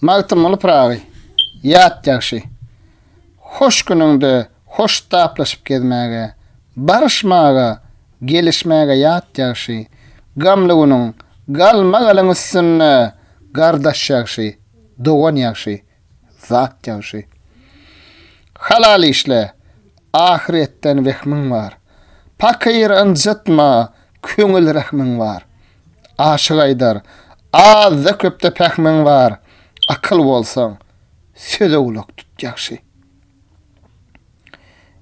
Magtymly pragy. Ýat ýaşy. Hoş günüňde hoş taplaşyp gezmäge, barışmaga, gelişmäge ýat ýaşy. Gamlygynyň galmagalyň üstüne gardaş ýaşy, dogan ýaşy, zat ýaşy. Halal işle, ahiretten vehmin var. Pakir anjatma, köňül rahmin var. Aşyk aýdar, azda köpde pähmin var. Akıl bolsaň, söze ulak tut ýaşy.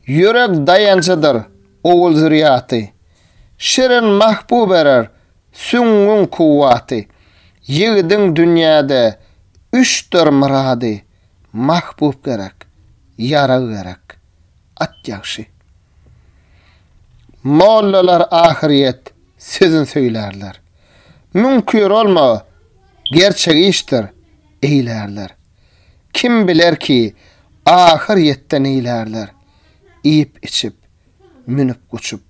Yürek dayançadır, oğul zürriýaty. Şirin mahbub erer, süňgün kuwwaty. Ýigdiň dünýäde üçdür murady. Mahbub gerek, ýara gerek. At ýaşy. Mollalar ahiret sözün söýlerler. Mümkin olma, gerçek iştir, eýlerler. Kim biler ki, ahiretten eýlerler. Iyip içip, münüp guçup,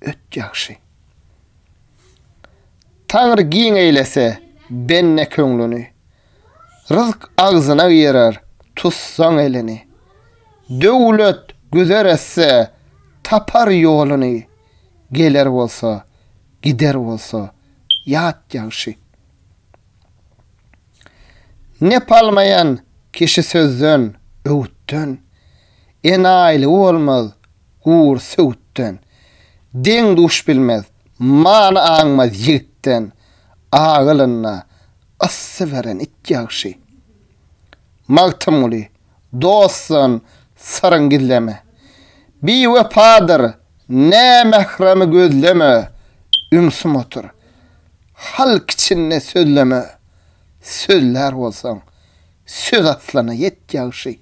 öt ýaşy. Taňry giň eýlese, benne köňlüni. Rızk agzyna girer, tutsaň elini. Döwlet güzer etse, tapar ýoluny. Geler bolsa, gider bolsa, ýat ýaşy. Ne palmayan kişi sözden, öwütten, enaýly bolmaz, gur söwütten. Deň duş bilmez, man aňmaz ýigitten, agylyna assy beren it ýaşy. Magtymly, dostsan, sarıň gizleme. Bi wepadyr, ne mehremi gözleme. Ümsüm otur, halk içinde sözleme. Sözler bolsaň, söz aslana yet ýaşy.